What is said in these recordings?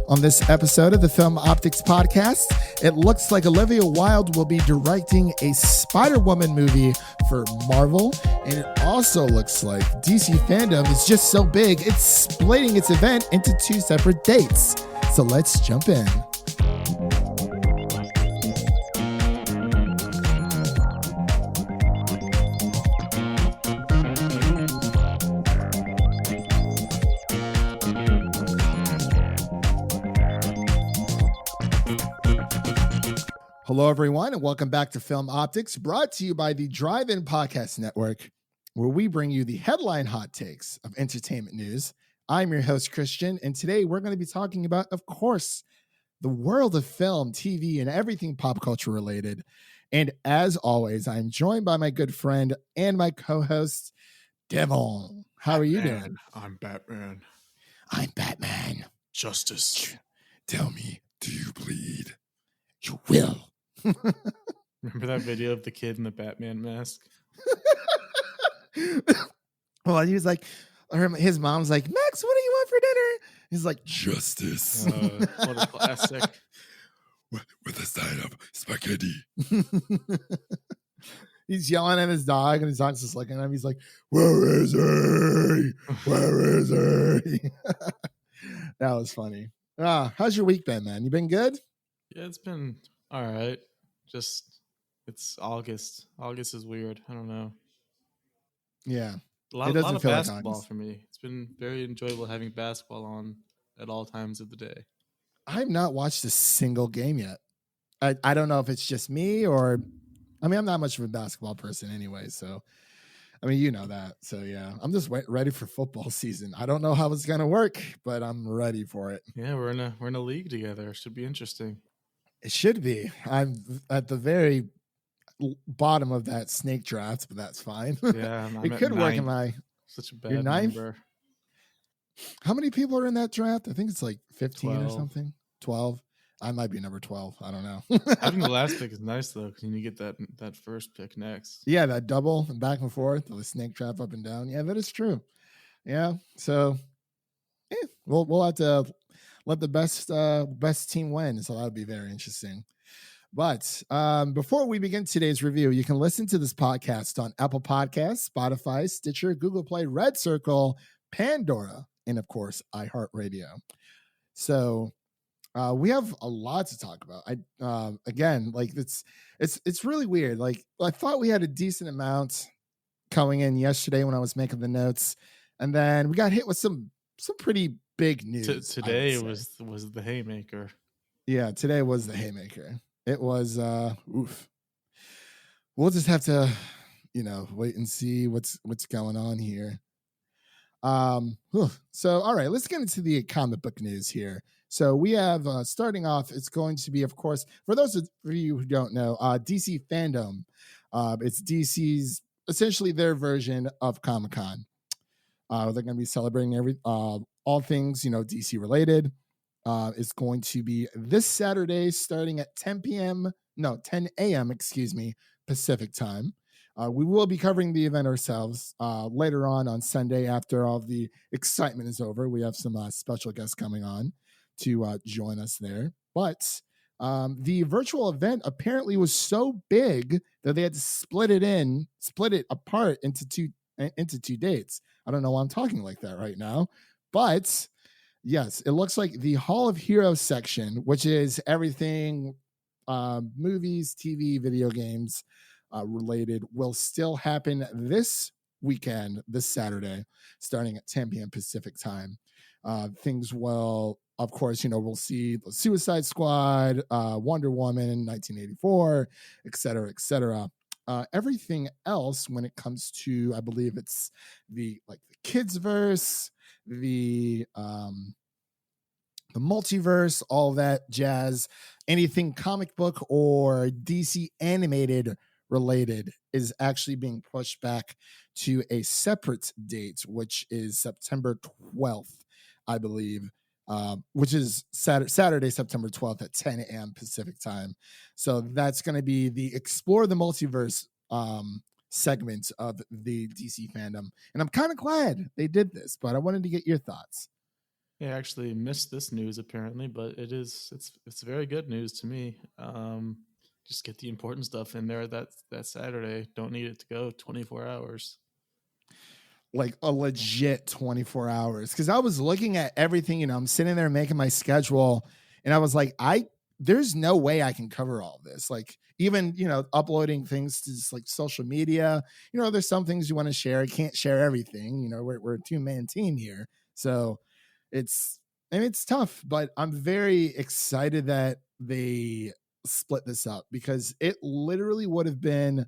On this episode of the Film Optix Podcast, it looks like Olivia Wilde will be directing a Spider-Woman movie for Marvel, and it also looks like DC fandom is just so big, it's splitting its event into 2 separate dates. So let's jump in. Hello, everyone, and welcome back to Film Optix, brought to you by the Drive-In Podcast Network, where we bring you the headline hot takes of entertainment news. I'm your host, Christian, and today we're going to be talking about, of course, the world of film, TV, and everything pop culture related. And as always, I'm joined by my good friend and my co-host, Devin. How are you doing? I'm Batman. I'm Batman. Justice. Tell me, do you bleed? You will. Remember that video of the kid in the Batman mask? Well, he was like, his mom's like, Max, what do you want for dinner? He's like, justice. What a classic. With a side of spaghetti. He's yelling at his dog, and his dog's just looking at him. He's like, where is he? Where is he? That was funny. How's your week been, man? You been good? Yeah, it's been all right. Just, it's August. August is weird. I don't know. Yeah. A lot of basketball for me. It's been very enjoyable having basketball on at all times of the day. I've not watched a single game yet. I don't know if it's just me or, I mean, I'm not much of a basketball person anyway. So, I mean, you know that. So, yeah, I'm just ready for football season. I don't know how it's going to work, but I'm ready for it. Yeah, we're in a league together. It should be interesting. It should be. I'm at the very bottom of that snake draft, but that's fine. Yeah, it could work in my. Such a bad number. How many people are in that draft? I think it's like 15 12. Or something. 12. I might be number 12. I don't know. Having the last pick is nice though, because you get that first pick next. Yeah, that double and back and forth, the snake draft up and down. Yeah, that is true. Yeah, so we'll have to let the best team win. So that'll be very interesting. But before we begin today's review, you can listen to this podcast on Apple Podcasts, Spotify, Stitcher, Google Play, Red Circle, Pandora, and of course, iHeart Radio. So we have a lot to talk about. Again, like it's really weird. Like I thought we had a decent amount coming in yesterday when I was making the notes, and then we got hit with some pretty big news. Today was the haymaker. Yeah, today was the haymaker. It was oof. We'll just have to, wait and see what's going on here. So all right, let's get into the comic book news here. So we have starting off, it's going to be, of course, for those of you who don't know, DC fandom. It's DC's essentially their version of Comic-Con. They're going to be celebrating all things, DC related. It's going to be this Saturday starting at 10 a.m., Pacific time. We will be covering the event ourselves later on Sunday after all the excitement is over. We have some special guests coming on to join us there. But the virtual event apparently was so big that they had to split it apart into two dates. I don't know why I'm talking like that right now, but yes, it looks like the Hall of Heroes section, which is everything movies, TV, video games related, will still happen this weekend, this Saturday, starting at 10 p.m. Pacific time. Things will, of course, we'll see the Suicide Squad, Wonder Woman, 1984, et cetera, et cetera. Everything else when it comes to, I believe it's the kids verse, the multiverse, all that jazz, anything comic book or DC animated related is actually being pushed back to a separate date, which is September 12th, I believe, which is Saturday, September 12th at 10 a.m. Pacific time. So that's going to be the Explore the Multiverse segment of the DC fandom. And I'm kind of glad they did this, but I wanted to get your thoughts. I actually missed this news apparently, but it's very good news to me. Just get the important stuff in there that Saturday. Don't need it to go 24 hours. Like a legit 24 hours. Cause I was looking at everything, I'm sitting there making my schedule and I was like, there's no way I can cover all this. Like even, uploading things to just like social media, there's some things you want to share. I can't share everything, we're a 2-man team here. So it's tough, but I'm very excited that they split this up because it literally would have been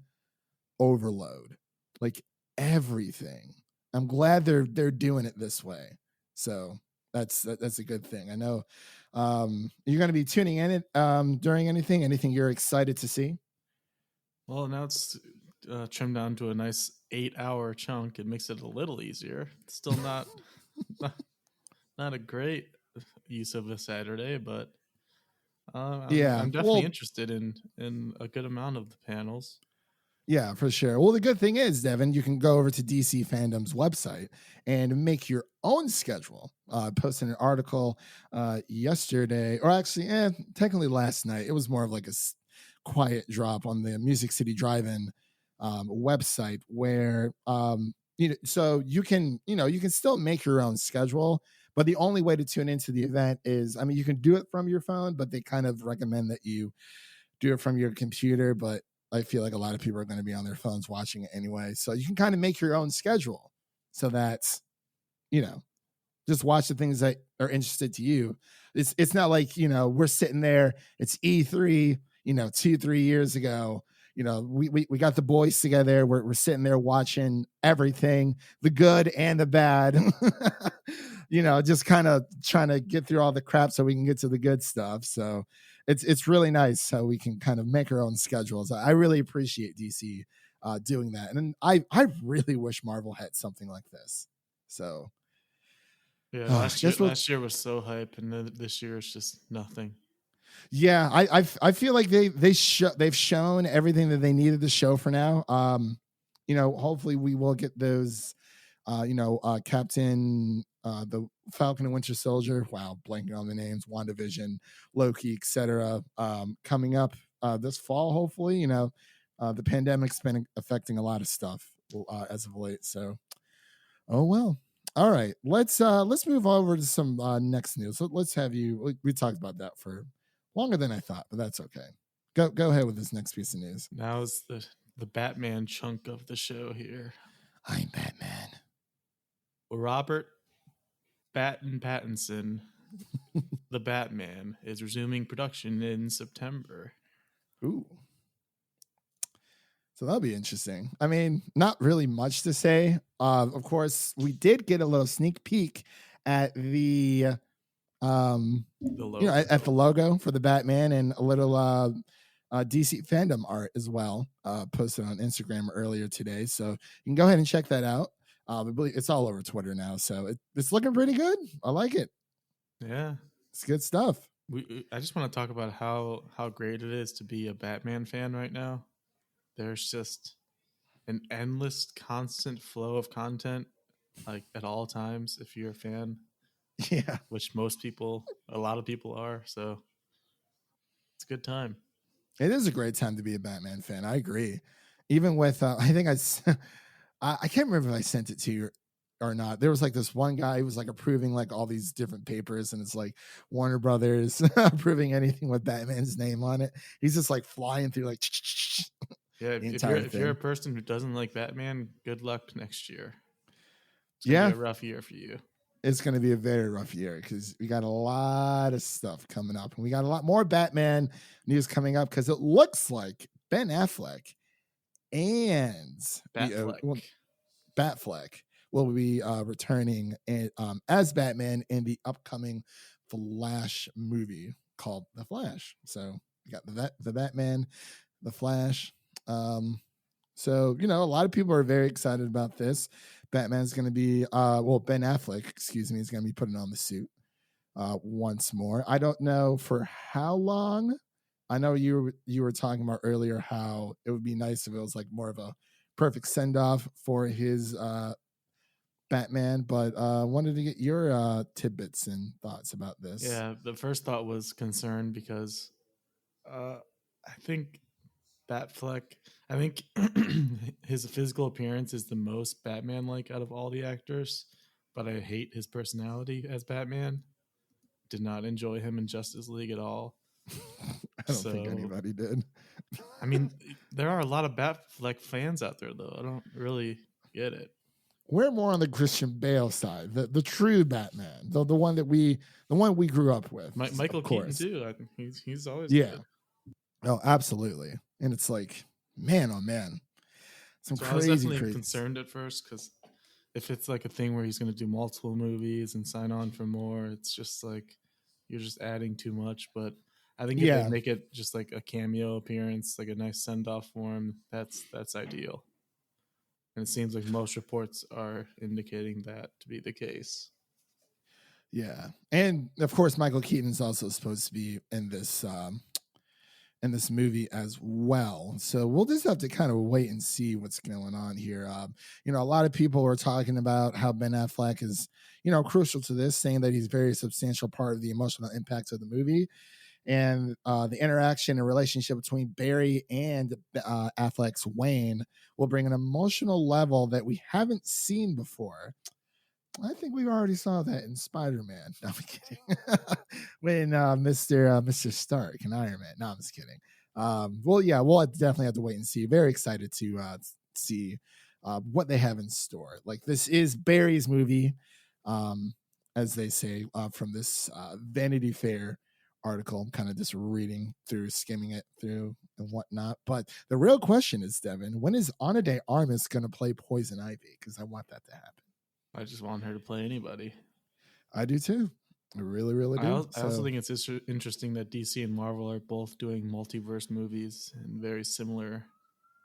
overload, like everything. I'm glad they're doing it this way. So that's a good thing. I know you're going to be tuning in during anything you're excited to see. Well, now it's trimmed down to a nice 8-hour chunk. It makes it a little easier. It's still not not a great use of a Saturday, but I'm definitely interested in a good amount of the panels. Yeah, for sure. Well, the good thing is, Devin, you can go over to DC Fandom's website and make your own schedule. Posted an article yesterday, or actually, technically last night. It was more of like a quiet drop on the Music City Drive-In website, where so you can still make your own schedule, but the only way to tune into the event is, you can do it from your phone, but they kind of recommend that you do it from your computer. But I feel like a lot of people are going to be on their phones watching it anyway. So you can kind of make your own schedule so that, just watch the things that are interested to you. It's not like, we're sitting there, it's E3, 2-3 years ago. We got the boys together. We're sitting there watching everything, the good and the bad, just kind of trying to get through all the crap so we can get to the good stuff. So it's really nice how we can kind of make our own schedules. I really appreciate DC doing that. And I really wish Marvel had something like this. So yeah, last year was so hype, and then this year it's just nothing. Yeah, I feel like they've shown everything that they needed to show for now. Hopefully we will get those. Captain, the Falcon and Winter Soldier. Wow, blanking on the names. WandaVision, Loki, etc. Coming up this fall. Hopefully, the pandemic's been affecting a lot of stuff as of late. So, oh well. All right, let's move over to some next news. Let's have you. We talked about that for longer than I thought, but that's okay. Go ahead with this next piece of news. Now is the Batman chunk of the show here. I'm Batman. Robert Pattinson, the Batman, is resuming production in September. Ooh. So that'll be interesting. Not really much to say. Of course, we did get a little sneak peek at the logo. At the logo for the Batman, and a little DC fandom art as well, posted on Instagram earlier today. So you can go ahead and check that out. I believe it's all over Twitter now, so it's looking pretty good. I like it. Yeah, it's good stuff. I just want to talk about how great it is to be a Batman fan right now. There's just an endless, constant flow of content, like at all times. If you're a fan, yeah, which a lot of people are, so it's a good time. It is a great time to be a Batman fan. I agree. Even with, I think I can't remember if I sent it to you or not. There was like this one guy who was like approving like all these different papers, and it's like Warner Brothers approving anything with Batman's name on it. He's just like flying through like. Yeah, if you're a person who doesn't like Batman, good luck next year. It's gonna be a rough year for you. It's going to be a very rough year because we got a lot of stuff coming up, and we got a lot more Batman news coming up because it looks like Ben Affleck and Batfleck will be returning as Batman in the upcoming Flash movie called The Flash. So we got the Batman, The Flash. So, a lot of people are very excited about this. Batman's going to be, Ben Affleck, is going to be putting on the suit once more. I don't know for how long. I know you were talking about earlier how it would be nice if it was like more of a perfect send-off for his Batman, but wanted to get your tidbits and thoughts about this. Yeah, the first thought was concern because I think Batfleck, I think his physical appearance is the most Batman-like out of all the actors, but I hate his personality as Batman. Did not enjoy him in Justice League at all. I don't think anybody did. I mean, there are a lot of Batfleck fans out there, though. I don't really get it. We're more on the Christian Bale side, the true Batman, the one we grew up with. Michael Keaton too. I think he's always good. Oh, absolutely. And it's like, man, oh man, I was definitely concerned at first because if it's like a thing where he's going to do multiple movies and sign on for more, it's just like you're just adding too much. But I think if they make it just like a cameo appearance, like a nice send off for him, that's ideal. And it seems like most reports are indicating that to be the case. Yeah. And of course, Michael Keaton is also supposed to be in this movie as well. So we'll just have to kind of wait and see what's going on here. A lot of people are talking about how Ben Affleck is, crucial to this, saying that he's a very substantial part of the emotional impact of the movie. And the interaction and relationship between Barry and Affleck's Wayne will bring an emotional level that we haven't seen before. I think we already saw that in Spider-Man. No, I'm kidding. When Mr. Stark and Iron Man. No, I'm just kidding. We'll definitely have to wait and see. Very excited to see what they have in store. Like, this is Barry's movie, as they say, from this Vanity Fair article. I'm kind of just skimming it through and whatnot. But the real question is, Devin, when is Ana de Armas going to play Poison Ivy? Because I want that to happen. I just want her to play anybody. I do too. I really, really do. I also think it's interesting that DC and Marvel are both doing multiverse movies in very similar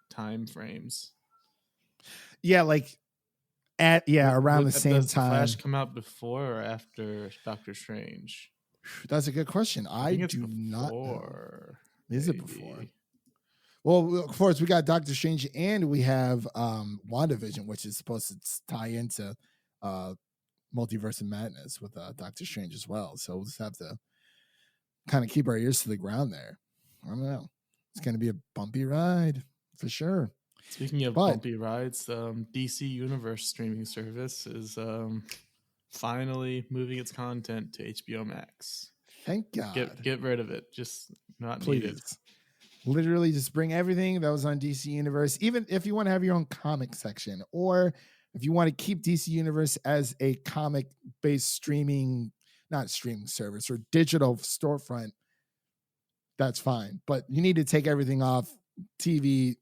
time frames. Yeah, like around the same time. Flash come out before or after Doctor Strange? That's a good question. I do not know. Is it before? Well, of course, we got Doctor Strange and we have WandaVision, which is supposed to tie into Multiverse of Madness with Doctor Strange as well. So we'll just have to kind of keep our ears to the ground there. I don't know. It's going to be a bumpy ride for sure. Speaking of bumpy rides, DC Universe streaming service is finally moving its content to HBO Max. Thank God. Get rid of it. Just not Please. Needed. Literally just bring everything that was on DC Universe, even if you want to have your own comic section, or if you want to keep DC Universe as a comic-based not streaming service or digital storefront, that's fine. But you need to take everything off TV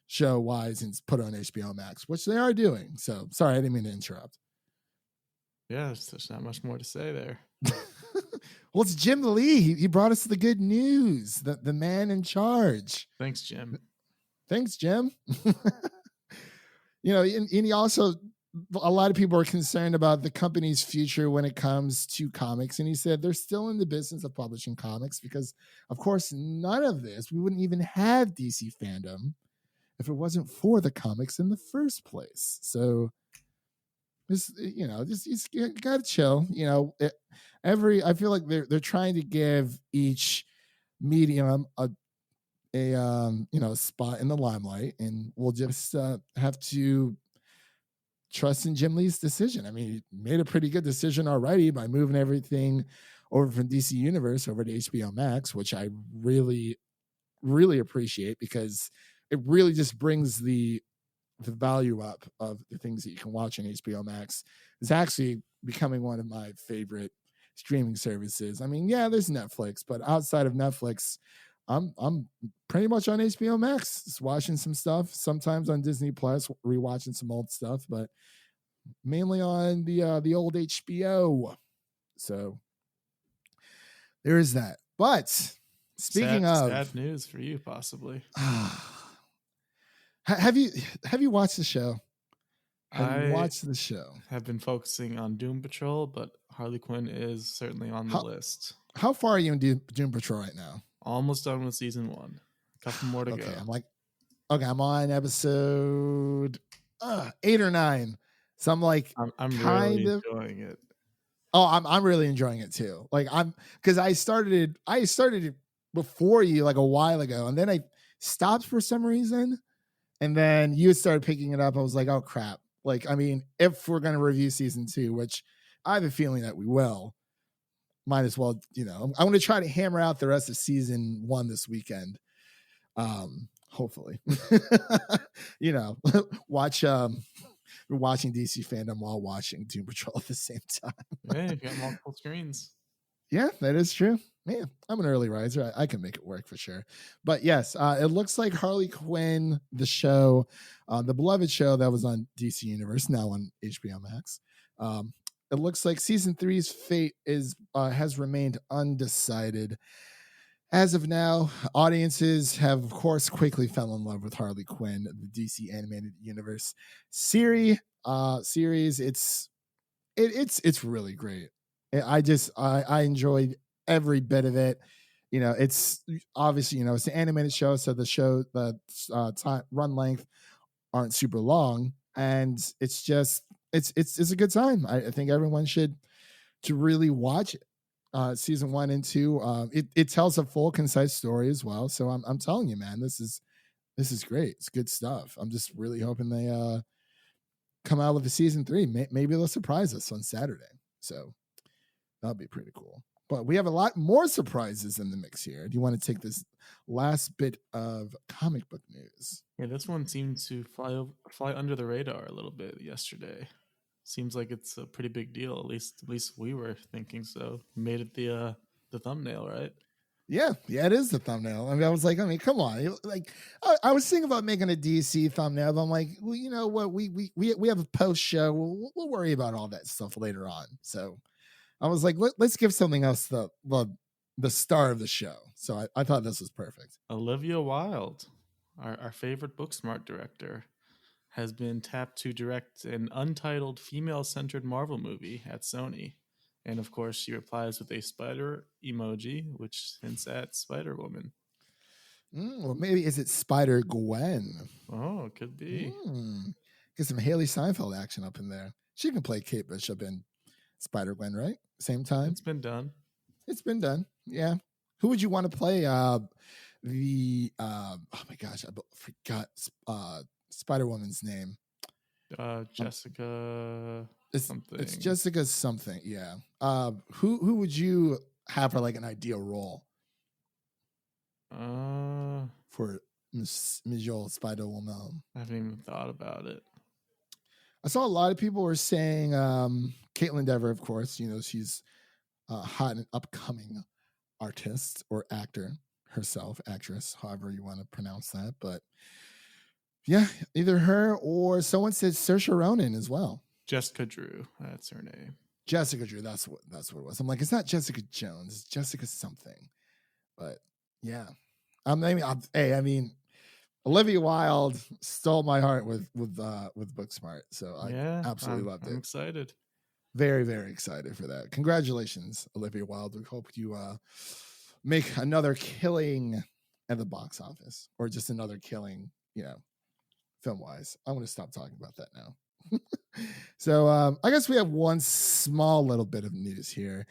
show-wise and put it on HBO Max, which they are doing. So, sorry, I didn't mean to interrupt. Yeah, there's not much more to say there. Well, it's Jim Lee. He brought us the good news, the man in charge. Thanks, Jim. Thanks, Jim. And he also, a lot of people are concerned about the company's future when it comes to comics. And he said they're still in the business of publishing comics because, of course, none of this, we wouldn't even have DC fandom if it wasn't for the comics in the first place. So, you gotta chill. I feel like they're trying to give each medium a spot in the limelight, and we'll just have to trust in Jim Lee's decision. I mean, he made a pretty good decision already by moving everything over from DC Universe over to HBO Max, which I really, really appreciate because it really just brings the value up of the things that you can watch on HBO Max. It's actually becoming one of my favorite streaming services. I mean, yeah, there's Netflix, but outside of Netflix, I'm pretty much on HBO Max, just watching some stuff, sometimes on Disney Plus, rewatching some old stuff, but mainly on the old HBO. So there is that. But speaking of sad news for you, possibly. Have you watched the show? Have you watched the show? Have been focusing on Doom Patrol, but Harley Quinn is certainly on the list. How far are you in Doom Patrol right now? Almost done with season 1. A couple more to go. I'm on episode 8 or 9. So I'm like, I'm kind really of. enjoying it. Oh, I'm really enjoying it too. Like because I started it before you like a while ago, and then I stopped for some reason, and then you started picking it up. I was like, oh crap! Like, I mean, if we're gonna review season 2, which I have a feeling that we will, might as well. I want to try to hammer out the rest of season 1 this weekend. Hopefully, watch. We're watching DC Fandom while watching Doom Patrol at the same time. Yeah, you've got multiple screens. Yeah, that is true. Man, I'm an early riser. I can make it work for sure. But yes, it looks like Harley Quinn, the show, the beloved show that was on DC Universe, now on HBO Max. It looks like season 3's fate has remained undecided. As of now, audiences have, of course, quickly fell in love with Harley Quinn, the DC Animated Universe series. It's really great. I enjoyed every bit of it. It's obviously it's an animated show, so the time run length aren't super long, and it's a good time. I think everyone should to really watch it. Season 1 and 2, it tells a full, concise story as well. So I'm telling you, man, this is great. It's good stuff. I'm just really hoping they come out with a season 3. Maybe they'll surprise us on Saturday. So that'll be pretty cool. But we have a lot more surprises in the mix here. Do you want to take this last bit of comic book news? Yeah, this one seemed to fly under the radar a little bit yesterday. Seems like it's a pretty big deal. At least we were thinking so. Made it the thumbnail, right? Yeah, it is the thumbnail. I mean, I was like, come on. Like, I was thinking about making a DC thumbnail, but I'm like, well, you know what? We have a post show. We'll worry about all that stuff later on. So I was like, let's give something else the star of the show. So I thought this was perfect. Olivia Wilde, our favorite Booksmart director, has been tapped to direct an untitled female-centered Marvel movie at Sony. And of course, she replies with a spider emoji, which hints at Spider-Woman. Well, maybe is it Spider-Gwen? Oh, it could be. Get some Haley Seinfeld action up in there. She can play Kate Bishop in Spider-Gwen, right? Same time. It's been done. It's been done. Yeah. Who would you want to play? Oh my gosh, I forgot Spider-Woman's name. Jessica something. It's Jessica something. Yeah. Who would you have for like an ideal role? For Ms. Spider-Woman. I haven't even thought about it. I saw a lot of people were saying Caitlin Dever, of course. She's a hot and upcoming artist or actress, however you want to pronounce that. But yeah, either her or someone said Saoirse Ronan as well. Jessica Drew, that's her name. Jessica Drew, that's what it was. I'm like, it's not Jessica Jones, it's Jessica something. But yeah, I mean, Olivia Wilde stole my heart with Booksmart, so I absolutely loved it. I'm excited. Very, very excited for that. Congratulations, Olivia Wilde. We hope you make another killing at the box office, or just another killing, film-wise. I'm going to stop talking about that now. So I guess we have one small little bit of news here.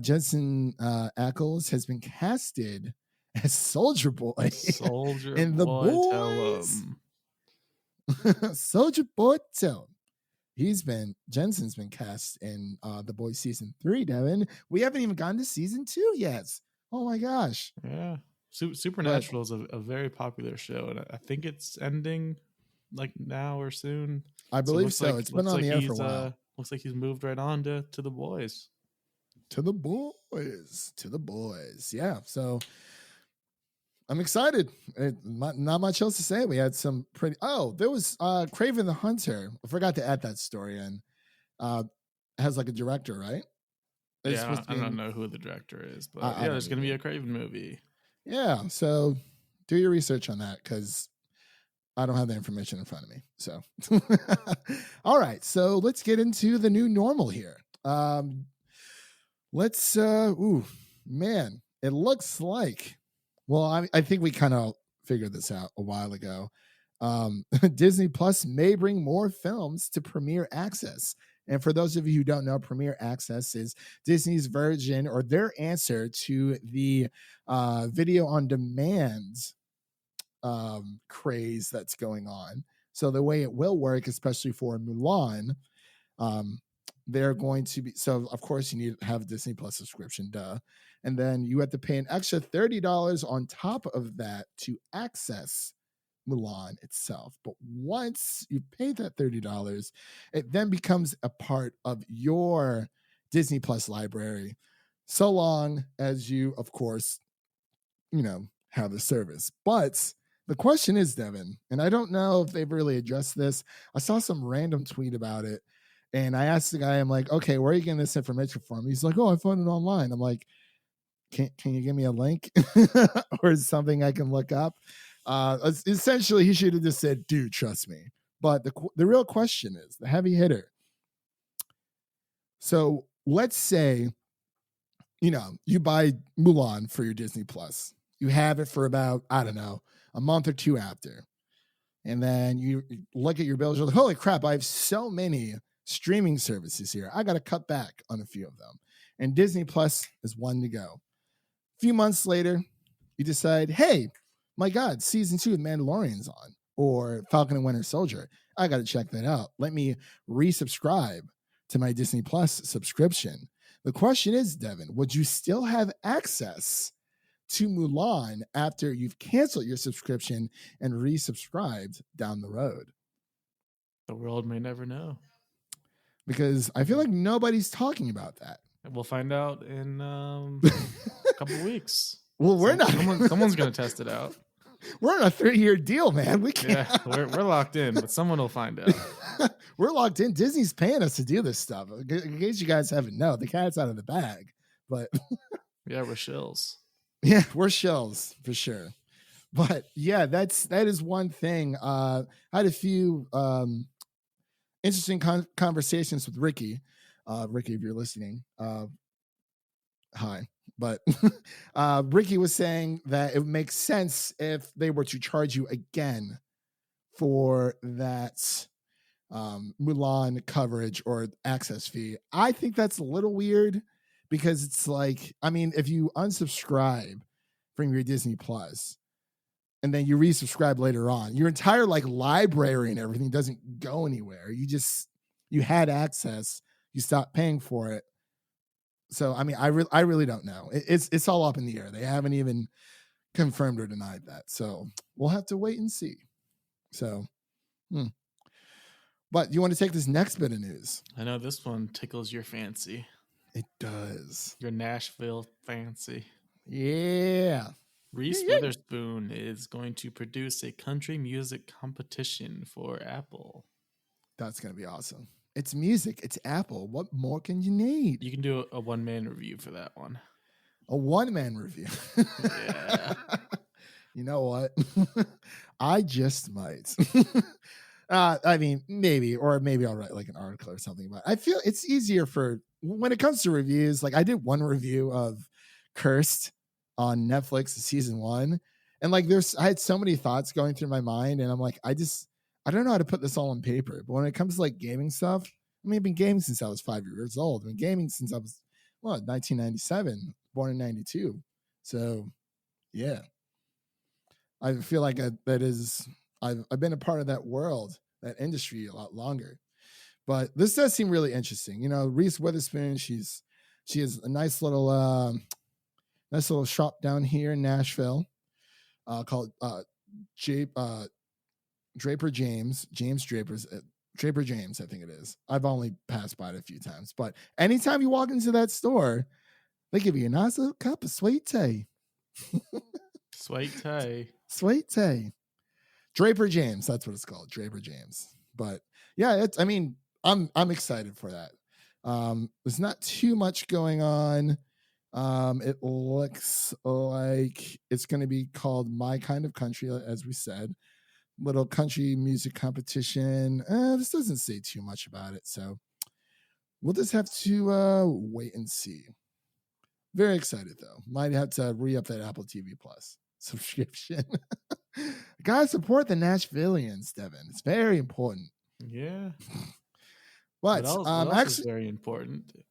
Jensen Ackles has been casted as Soldier Boy in The Boys. Soldier Boy, tell him. Jensen's been cast in The Boys season 3, Devin. We haven't even gotten to season 2 yet. Oh my gosh. Yeah. Supernatural is a very popular show, and I think it's ending like now or soon. I believe so. It's been on the air for a while. Looks like he's moved right on to The Boys. To the boys. Yeah. So I'm excited. Not much else to say. We had some pretty. Oh, there was Kraven the Hunter. I forgot to add that story in. Has like a director, right? Yeah, I don't know who the director is, but there's going to be a Kraven movie. Yeah. So do your research on that, because I don't have the information in front of me. So, all right. So let's get into the new normal here. It looks like, well, I think we kind of figured this out a while ago. Disney Plus may bring more films to Premiere Access. And for those of you who don't know, Premiere Access is Disney's version or their answer to the video on demand craze that's going on. So the way it will work, especially for Mulan, they're going to be, so of course you need to have a Disney Plus subscription, duh. And then you have to pay an extra $30 on top of that to access Mulan itself. But once you pay that $30, it then becomes a part of your Disney Plus library, so long as you, of course, have the service. But the question is, Devin, and I don't know if they've really addressed this. I saw some random tweet about it, and I asked the guy, I'm like, okay, where are you getting this information from? He's like, oh, I found it online. I'm like, can you give me a link or something I can look up? Essentially, he should have just said, dude, trust me. But the real question is, the heavy hitter. So let's say, you buy Mulan for your Disney Plus. You have it for about, I don't know, a month or two after. And then you look at your bills, you're like, holy crap, I have so many streaming services here. I got to cut back on a few of them. And Disney Plus is one to go. A few months later, you decide, hey, my God, season 2 of Mandalorian's on, or Falcon and Winter Soldier. I got to check that out. Let me resubscribe to my Disney Plus subscription. The question is, Devin, would you still have access to Mulan after you've canceled your subscription and resubscribed down the road? The world may never know. Because I feel like nobody's talking about that. We'll find out in a couple weeks. Well, we're not. Someone's going to test it out. We're on a 3-year deal, man. We can't. Yeah, we're locked in, but someone will find out. We're locked in. Disney's paying us to do this stuff. In case you guys haven't known, the cat's out of the bag. But yeah, we're shills. Yeah, we're shills for sure. But yeah, that is one thing. I had a few interesting conversations with Ricky. Ricky, if you're listening, hi. But Ricky was saying that it makes sense if they were to charge you again for that Mulan coverage or access fee. I think that's a little weird because it's like, I mean, if you unsubscribe from your Disney Plus and then you resubscribe later on, your entire library and everything doesn't go anywhere. You had access, you stopped paying for it. So, I mean, I really don't know. It's all up in the air. They haven't even confirmed or denied that. So we'll have to wait and see. So, but you want to take this next bit of news? I know this one tickles your fancy. It does. Your Nashville fancy. Yeah. Reese Witherspoon is going to produce a country music competition for Apple. That's going to be awesome. It's music. It's Apple. What more can you need? You can do a one-man review for that one. A one-man review. Yeah. You know what? I just might. I mean, maybe I'll write an article or something. But I feel it's easier for when it comes to reviews. I did one review of Cursed on Netflix season 1, and I had so many thoughts going through my mind, and I'm like, I don't know how to put this all on paper. But when it comes to gaming stuff, I mean, I've been gaming since I was 5 years old. I've been gaming since I was 1997, born in 92. So, yeah, I feel like I've been a part of that world, that industry a lot longer. But this does seem really interesting. Reese Witherspoon, she has a nice little shop down here in Nashville called Draper James Draper James, I think it is. I've only passed by it a few times, but anytime you walk into that store, they give you a nice little cup of sweet tea. Sweet tea. Draper James, that's what it's called, Draper James. But yeah, I'm excited for that. There's not too much going on. It looks like it's going to be called My Kind of Country, as we said. Little country music competition. This doesn't say too much about it, so we'll just have to wait and see. Very excited though. Might have to re-up that Apple TV Plus subscription. Gotta support the Nashvillians, Devin. It's very important. Yeah. But What else is very important? We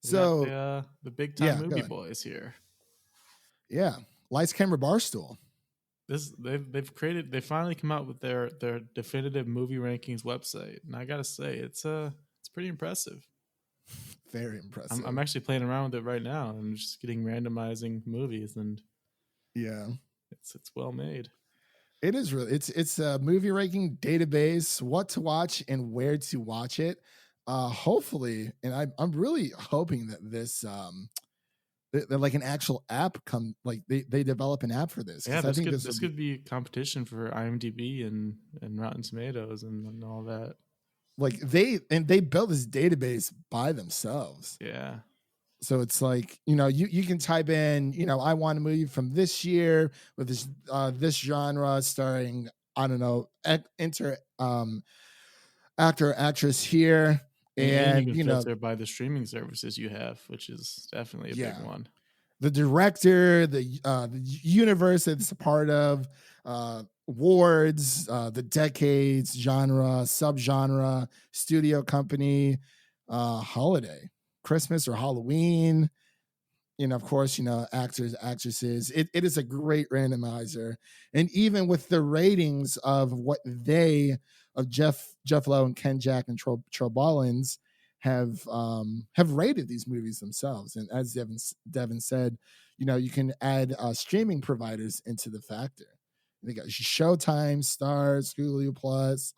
so got the big time movie ahead. boys here. Yeah, Lights, Camera, Barstool. They finally come out with their definitive movie rankings website, and I gotta say it's pretty impressive. Very impressive. I'm actually playing around with it right now. I'm just getting randomizing movies, and yeah, it's well made. It is really it's a movie ranking database, what to watch and where to watch it. Hopefully, and I'm really hoping that this that like an actual app they develop an app for this. Yeah, this could be competition for IMDb and Rotten Tomatoes and all that. Like they built this database by themselves. Yeah. So it's like, you can type in, I want a movie from this year with this genre starring, I don't know, enter actor or actress here. And you can filter by the streaming services you have, which is definitely a big one. The director, the universe it's a part of, awards, the decades, genre, subgenre, studio company, holiday, Christmas or Halloween, of course, actors, actresses. It is a great randomizer. And even with the ratings of Jeff Lowe and Ken Jack and Tro Bollins have rated these movies themselves. And as Devin said, you can add streaming providers into the factor. They got Showtime, Stars, Hulu Plus,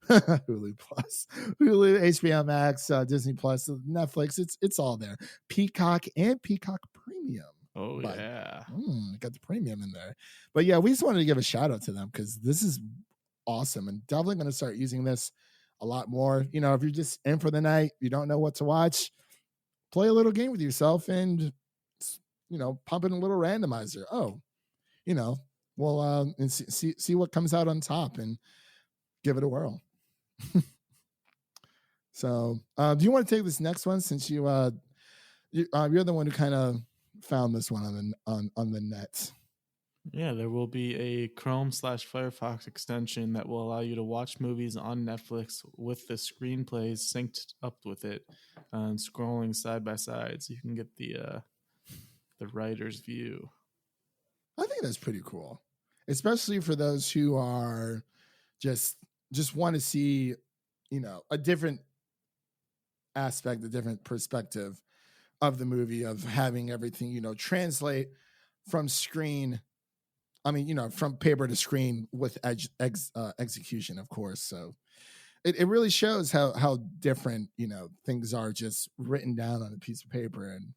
Hulu Plus, Hulu, HBO Max, Disney Plus, Netflix. It's all there. Peacock and Peacock Premium. Oh, yeah. Got the premium in there. But yeah, we just wanted to give a shout out to them because this is awesome and definitely going to start using this a lot more. If you're just in for the night, you don't know what to watch, play a little game with yourself and, pump in a little randomizer. We'll and see what comes out on top and give it a whirl. So, do you want to take this next one since you're the one who kind of found this one on the net? Yeah, there will be a Chrome/Firefox extension that will allow you to watch movies on Netflix with the screenplays synced up with it and scrolling side by side, so you can get the writer's view. I think that's pretty cool, especially for those who are just want to see, a different aspect, a different perspective of the movie, of having everything, translate from screen. I mean, from paper to screen with execution, of course. So it really shows how different, things are just written down on a piece of paper, and,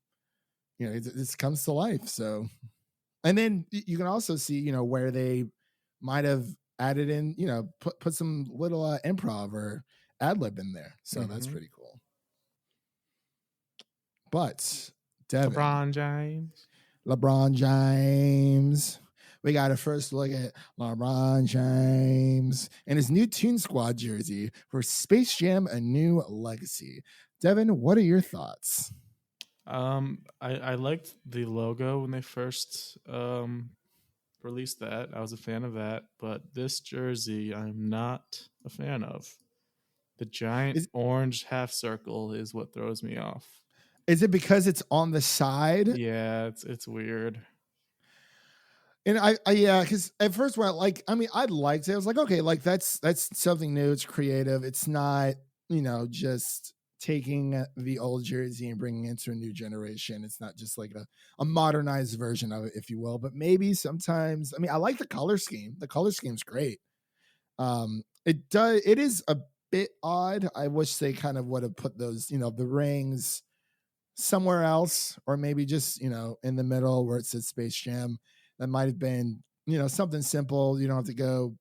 it comes to life. So, and then you can also see, where they might have added in, put some little improv or ad lib in there. So that's pretty cool. But Devin, LeBron James. We got to first look at LeBron James and his new Toon Squad jersey for Space Jam: A New Legacy. Devin, what are your thoughts? I liked the logo when they first released that. I was a fan of that, but this jersey I'm not a fan of. The giant orange half circle is what throws me off. Is it because it's on the side? Yeah, it's weird. And because at first when I liked it. I was like, okay, like that's something new. It's creative. It's not, just taking the old jersey and bringing it into a new generation. It's not just like a modernized version of it, if you will. But maybe sometimes, I like the color scheme. The color scheme's great. It is a bit odd. I wish they kind of would have put those, the rings somewhere else, or maybe just, in the middle where it says Space Jam. That might have been, something simple. You don't have to go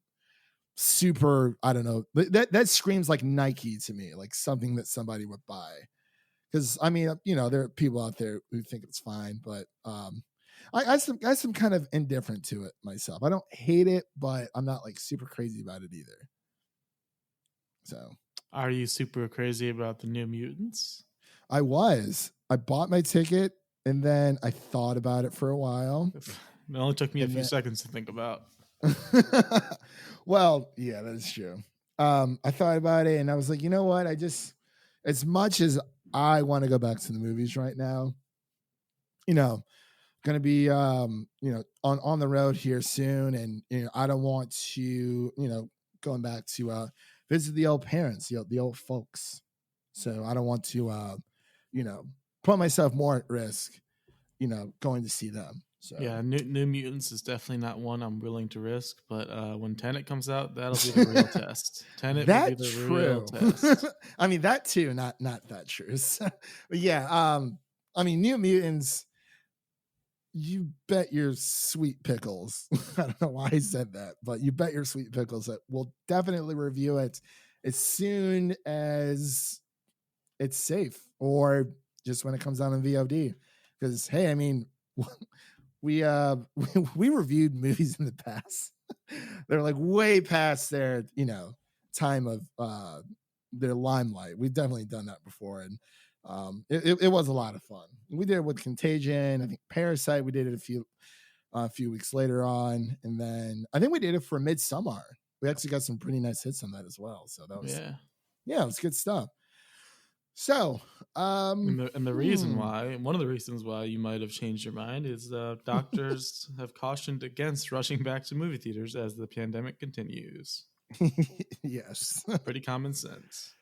super, I don't know. That screams like Nike to me, like something that somebody would buy. Because, there are people out there who think it's fine, but I some kind of indifferent to it myself. I don't hate it, but I'm not like super crazy about it either. So, are you super crazy about the New Mutants? I bought my ticket and then I thought about it for a while. It only took me a few seconds to think about. Well, yeah, that's true. I thought about it and I was like, you know what? As much as I want to go back to the movies right now, you know, going to be, on the road here soon. And, I don't want to, going back to visit the old parents, the old folks. So I don't want to, you know, put myself more at risk, going to see them. So Yeah, New Mutants is definitely not one I'm willing to risk, but when Tenet comes out, that'll be the real test. Tenet will be that the real true. test. I mean, that too, not that true. So, but yeah, I mean, New Mutants, you bet your sweet pickles. I don't know why I said that, but you bet your sweet pickles that we'll definitely review it as soon as it's safe or just when it comes out on VOD. Because hey, I mean, we we reviewed movies in the past. They're like way past their, time of their limelight. We've definitely done that before. And it was a lot of fun. We did it with Contagion. I think Parasite. We did it a few weeks later on, and then I think we did it for Midsommar. We actually got some pretty nice hits on that as well. So that was it was good stuff. So and the reason why, one of the reasons why you might have changed your mind is doctors have cautioned against rushing back to movie theaters as the pandemic continues. Yes, pretty common sense.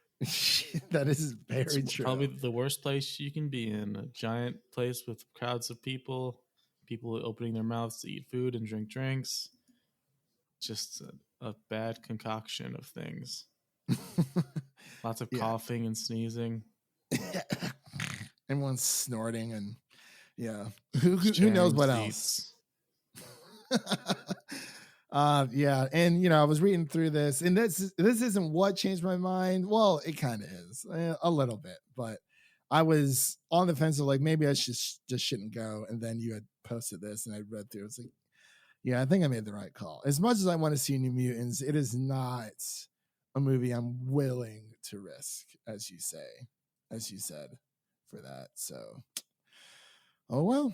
That is very true. Probably the worst place you can be in, a giant place with crowds of people opening their mouths to eat food and drink drinks. Just a bad concoction of things. Lots of coughing and sneezing. Everyone's snorting and who knows what else. And I was reading through this, and this isn't what changed my mind. Well, it kind of is a little bit, but I was on the fence of like maybe I just shouldn't go. And then you had posted this, and I read through. It's like, yeah, I think I made the right call. As much as I want to see New Mutants, it is not a movie I'm willing to risk, as you said, for that. So, oh well.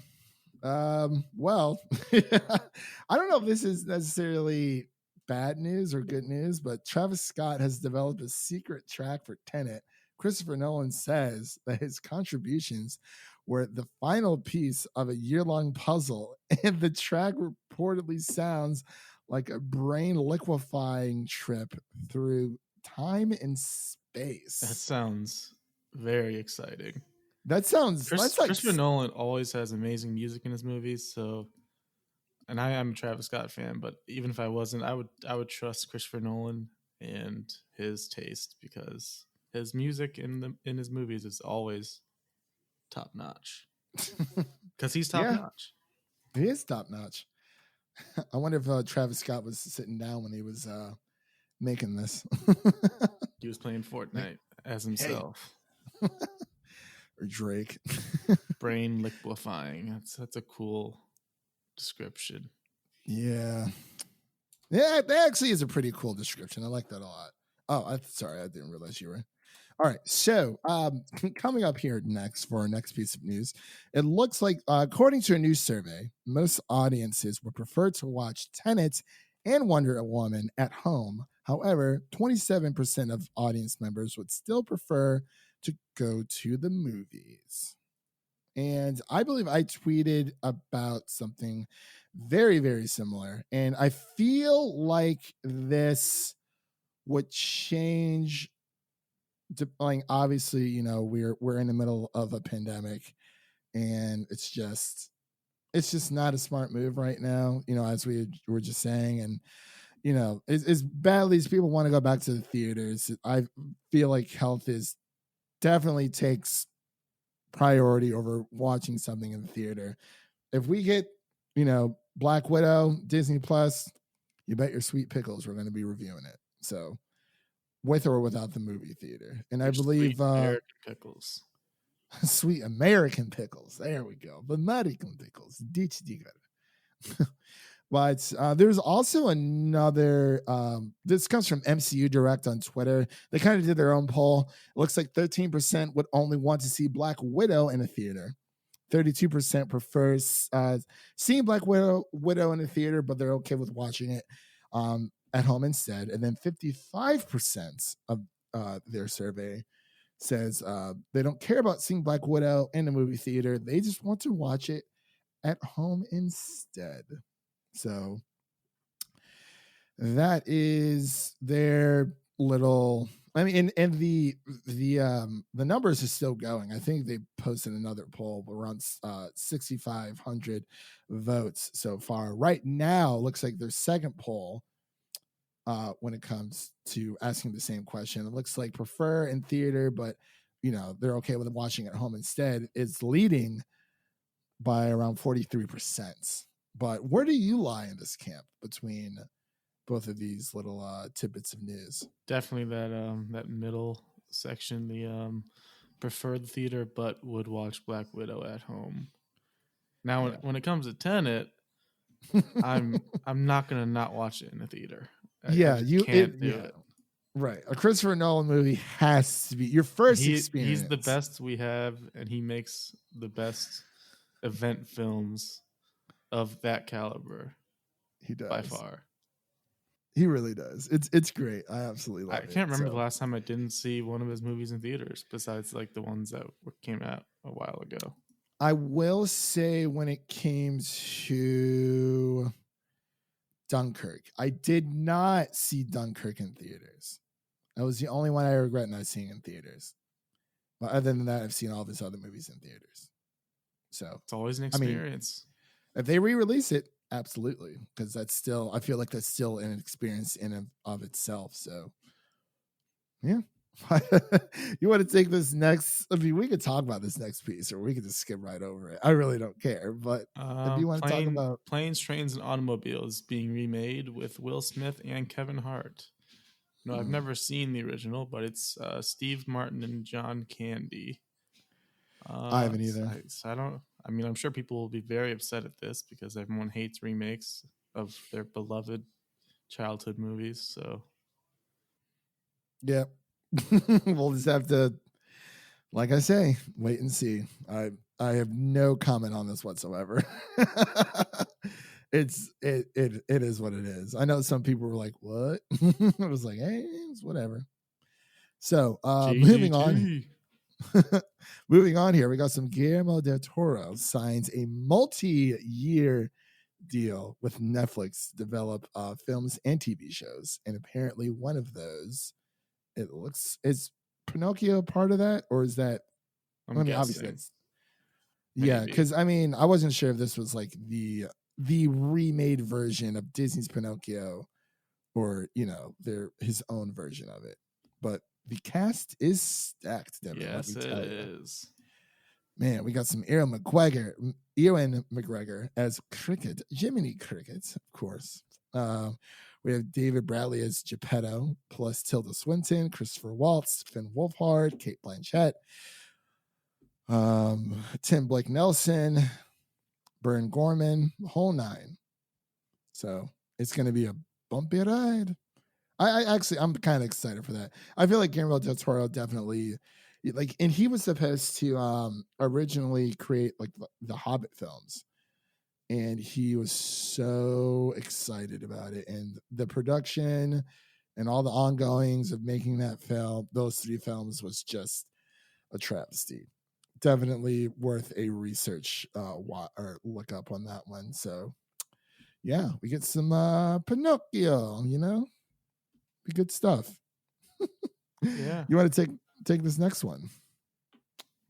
Well, I don't know if this is necessarily bad news or good news, but Travis Scott has developed a secret track for Tenet. Christopher Nolan says that his contributions were the final piece of a year-long puzzle, and the track reportedly sounds like a brain liquefying trip through time and space. That sounds very exciting. That sounds Christopher Nolan always has amazing music in his movies. So, and I am a Travis Scott fan, but even if I wasn't, I would trust Christopher Nolan and his taste, because his music in his movies is always top notch. Because he's top notch. He is top notch. I wonder if Travis Scott was sitting down when he was making this. He was playing Fortnite as himself. Hey. Or Drake. Brain liquefying. That's a cool description. Yeah, that actually is a pretty cool description. I like that a lot. Oh, sorry, I didn't realize you were. All right, so coming up here next for our next piece of news, it looks like, according to a new survey, most audiences would prefer to watch Tenet and Wonder Woman at home. However, 27% of audience members would still prefer to go to the movies. And I believe I tweeted about something very, very similar. And I feel like this would change. Like, obviously, we're in the middle of a pandemic, and it's just not a smart move right now, as we were just saying. And as badly as people want to go back to the theaters, I feel like health definitely takes priority over watching something in the theater. If we get, Black Widow, Disney Plus, you bet your sweet pickles we're going to be reviewing it. So, with or without the movie theater. And I believe sweet American pickles. Sweet American pickles. There we go. American pickles. But there's also another, this comes from MCU Direct on Twitter. They kind of did their own poll. It looks like 13% would only want to see Black Widow in a theater. 32% prefers seeing Black Widow in the theater, but they're okay with watching it at home instead. And then 55% of their survey says they don't care about seeing Black Widow in the movie theater. They just want to watch it at home instead. So that is their little. I mean, and the numbers are still going. I think they posted another poll around 6,500 votes so far. Right now, looks like their second poll when it comes to asking the same question. It looks like prefer in theater, but they're okay with watching at home instead. It's leading by around 43%. But where do you lie in this camp between both of these little tidbits of news? Definitely that middle section, the preferred theater but would watch Black Widow at home. Now, when it comes to Tenet, I'm not gonna not watch it in the theater. I can't do it. Right, a Christopher Nolan movie has to be your first experience. He's the best we have, and he makes the best event films of that caliber. He does by far. He really does. It's great. I absolutely love it. I can't remember the last time I didn't see one of his movies in theaters, besides like the ones that came out a while ago. I will say when it came to Dunkirk, I did not see Dunkirk in theaters. That was the only one I regret not seeing in theaters. But other than that, I've seen all of his other movies in theaters. So it's always an experience. If they re-release it, absolutely, because I feel like that's still an experience in and of itself. So, yeah. You want to take this next? I mean, we could talk about this next piece, or we could just skip right over it. I really don't care. But if you want to talk about Planes, Trains, and Automobiles being remade with Will Smith and Kevin Hart. No, I've never seen the original, but it's Steve Martin and John Candy. I haven't either. I don't. I mean, I'm sure people will be very upset at this because everyone hates remakes of their beloved childhood movies. So, yeah, we'll just have to, like I say, wait and see. I have no comment on this whatsoever. It is what it is. I know some people were like, "What?" I was like, "Hey, it's whatever." So, moving on. Moving on here, we got some Guillermo del Toro signs a multi-year deal with Netflix to develop films and TV shows, and apparently one of those, is Pinocchio part of that, or is that? Obviously, it's, yeah, because I mean, I wasn't sure if this was like the remade version of Disney's Pinocchio, or his own version of it, but. The cast is stacked, Devin. Yes, it is. Man, we got some Ewan McGregor as Cricket, Jiminy Cricket, of course. We have David Bradley as Geppetto, plus Tilda Swinton, Christopher Waltz, Finn Wolfhard, Kate Blanchett, Tim Blake Nelson, Bern Gorman, the whole nine. So it's going to be a bumpy ride. I'm kind of excited for that. I feel like Guillermo del Toro definitely, and he was supposed to originally create like the Hobbit films, and he was so excited about it, and the production and all the ongoings of making that film, those three films, was just a travesty. Definitely worth a research or look up on that one. So, yeah, we get some Pinocchio, good stuff. Yeah. You want to take this next one?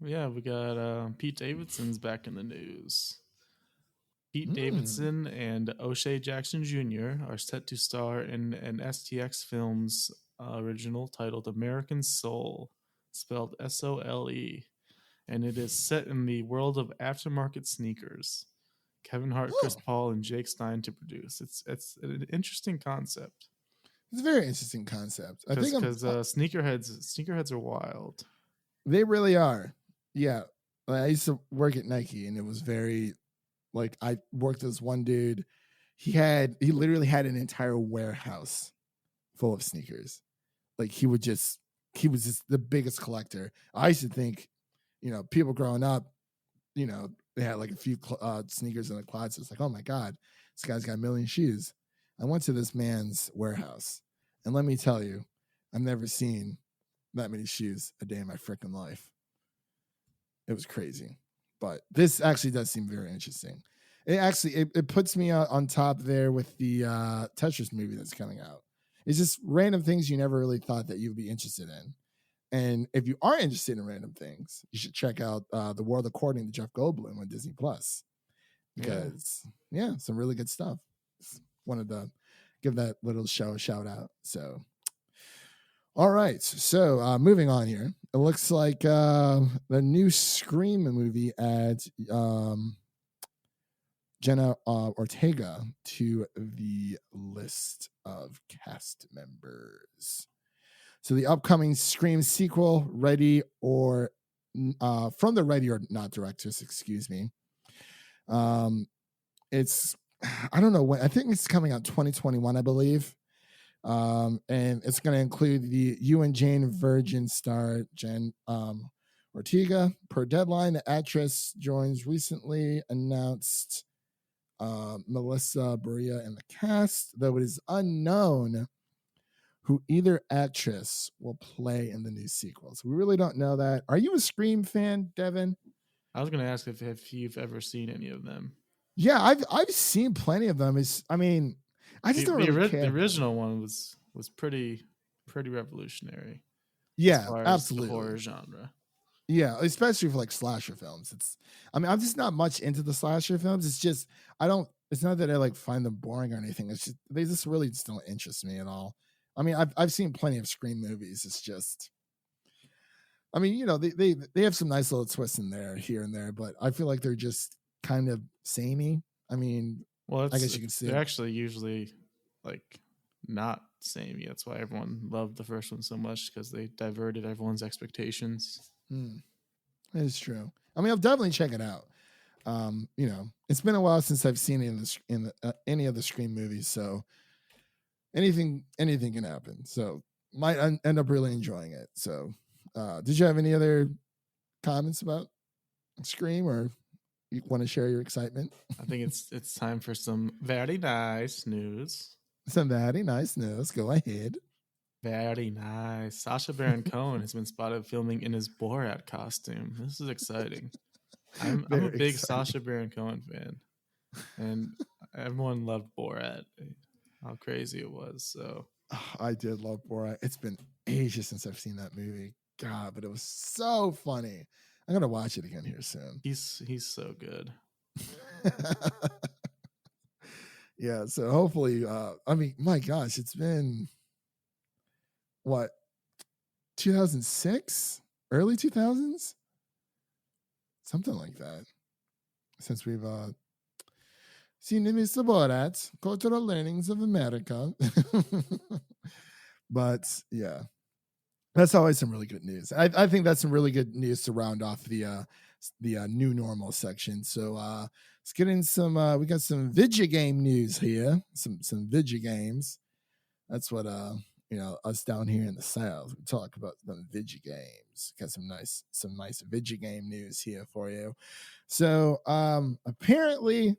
Yeah, we got Pete Davidson's back in the news. Pete Davidson and O'Shea Jackson Jr. are set to star in an STX Films original titled American Soul, spelled Sole, and it is set in the world of aftermarket sneakers. Kevin Hart, Chris Paul, and Jake Stein to produce. It's an interesting concept. It's a very interesting concept. I think because sneakerheads are wild. They really are. Yeah, I used to work at Nike, and it was very like I worked with this one dude. He literally had an entire warehouse full of sneakers. Like he was just the biggest collector. I used to think, people growing up, they had like a few sneakers in the closet. It's like, oh my God, this guy's got a million shoes. I went to this man's warehouse, and let me tell you, I've never seen that many shoes a day in my freaking life. It was crazy. But this actually does seem very interesting. It puts me on top there with the Tetris movie that's coming out. It's just random things you never really thought that you'd be interested in. And if you are interested in random things, you should check out The World According to Jeff Goldblum on Disney Plus. Because, some really good stuff. Wanted to give that little show a shout out. So, all right. So, moving on here. It looks like the new Scream movie adds Jenna Ortega to the list of cast members. So the upcoming Scream sequel, from the Ready or Not directors, excuse me. It's, I don't know when, I think it's coming out 2021, I believe. And it's going to include the You and Jane Virgin star Jen Ortega. Per Deadline, the actress joins recently announced Melissa Berea in the cast, though it is unknown who either actress will play in the new sequels. We really don't know that. Are you a Scream fan, Devin? I was going to ask if you've ever seen any of them. Yeah, I've seen plenty of them. I just don't really care. The original one was pretty revolutionary. Yeah, as far absolutely. As the horror genre. Yeah, especially for like slasher films. I'm just not much into the slasher films. It's not that I like find them boring or anything. It's just they just really just don't interest me at all. I mean, I've seen plenty of Scream movies. It's just, I mean, they have some nice little twists in there, here and there, but I feel like they're just kind of samey. I mean, I guess you can see they're actually usually like not samey. That's why everyone loved the first one so much, because they diverted everyone's expectations. That is true. I mean, I'll definitely check it out. It's been a while since I've seen any of the Scream movies, so anything can happen. So might end up really enjoying it. So, did you have any other comments about Scream, or you want to share your excitement? I think it's time for some very nice news. Some very nice news. Go ahead. Very nice. Sacha Baron Cohen has been spotted filming in his Borat costume. This is exciting. I'm a big Sacha Baron Cohen fan, and everyone loved Borat. How crazy it was. So I did love Borat. It's been ages since I've seen that movie. God, but it was so funny. I'm gonna watch it again here soon. He's so good. Yeah, so hopefully, I mean, my gosh, it's been what, 2006, early 2000s, something like that, since we've seen Mr. Borat, Cultural Learnings of America. But yeah, that's always some really good news. I think that's some really good news to round off the new normal section. So let's get in some. We got some video game news here. Some video games. That's what us down here in the South, we talk about the video games. Got some nice video game news here for you. So apparently,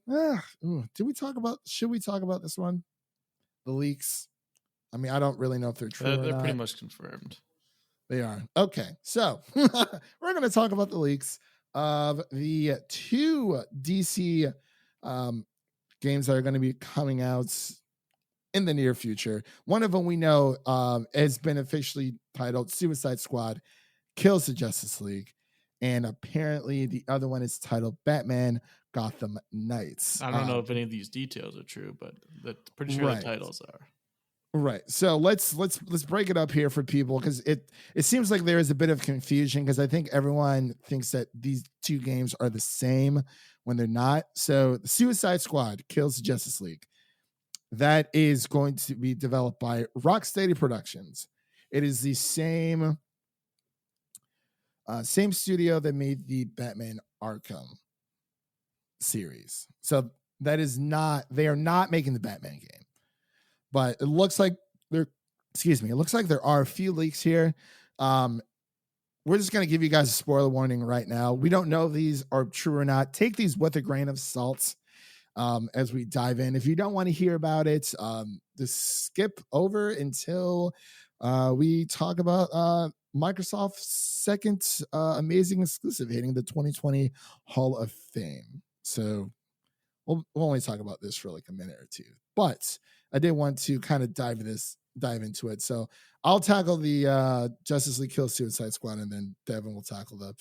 should we talk about this one? The leaks. I mean, I don't really know if they're true. They're pretty much confirmed. They are. Okay. So we're going to talk about the leaks of the two DC games that are going to be coming out in the near future. One of them we know has been officially titled Suicide Squad Kills the Justice League. And apparently the other one is titled Batman Gotham Knights. I don't know if any of these details are true, but pretty sure the titles are. Right. So let's break it up here for people, because it seems like there is a bit of confusion, because I think everyone thinks that these two games are the same when they're not. So the Suicide Squad Kills the Justice League, that is going to be developed by Rocksteady Productions. It is the same studio that made the Batman Arkham series. So they are not making the Batman game. But it looks like there are a few leaks here. we're just going to give you guys a spoiler warning right now. We don't know if these are true or not. Take these with a grain of salt as we dive in. If you don't want to hear about it, just skip over until we talk about Microsoft's second amazing exclusive hitting the 2020 Hall of Fame. So we'll only talk about this for like a minute or two. But I did want to kind of dive into it. So I'll tackle the Justice League Kill Suicide Squad, and then Devin will tackle the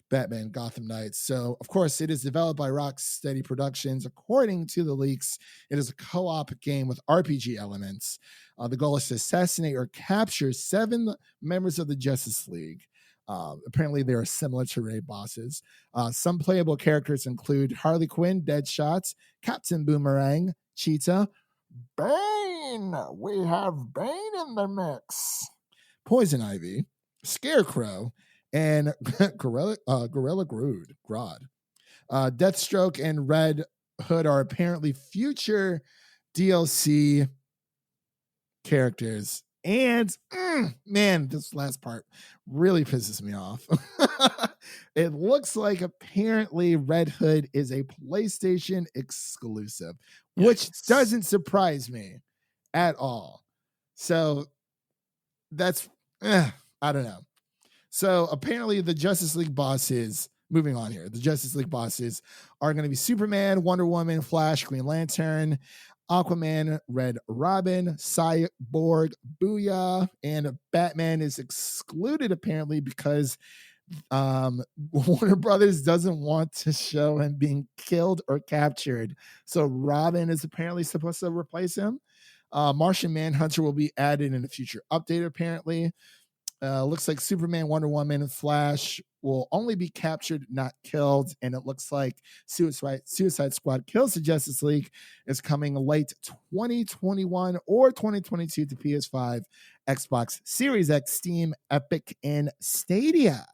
Batman Gotham Knights. So, of course, it is developed by Rocksteady Productions. According to the leaks, it is a co-op game with RPG elements. The goal is to assassinate or capture 7 members of the Justice League. Apparently, they are similar to raid bosses. Some playable characters include Harley Quinn, Deadshot, Captain Boomerang, Cheetah, Bane. We have Bane in the mix. Poison Ivy, Scarecrow, and Gorilla Grodd. Deathstroke and Red Hood are apparently future DLC characters. And man, this last part really pisses me off. It looks like apparently Red Hood is a PlayStation exclusive, which doesn't surprise me at all. So that's, I don't know. So apparently the Justice League bosses, moving on here, the Justice League bosses are going to be Superman, Wonder Woman, Flash, Green Lantern, Aquaman, Red Robin, Cyborg, Booyah, and Batman is excluded apparently because Warner Brothers doesn't want to show him being killed or captured. So Robin is apparently supposed to replace him. Martian Manhunter will be added in a future update apparently. Looks like Superman, Wonder Woman, and Flash will only be captured, not killed. And it looks like Suicide Squad Kills the Justice League is coming late 2021 or 2022 to PS5, Xbox Series X, Steam, Epic, and Stadia.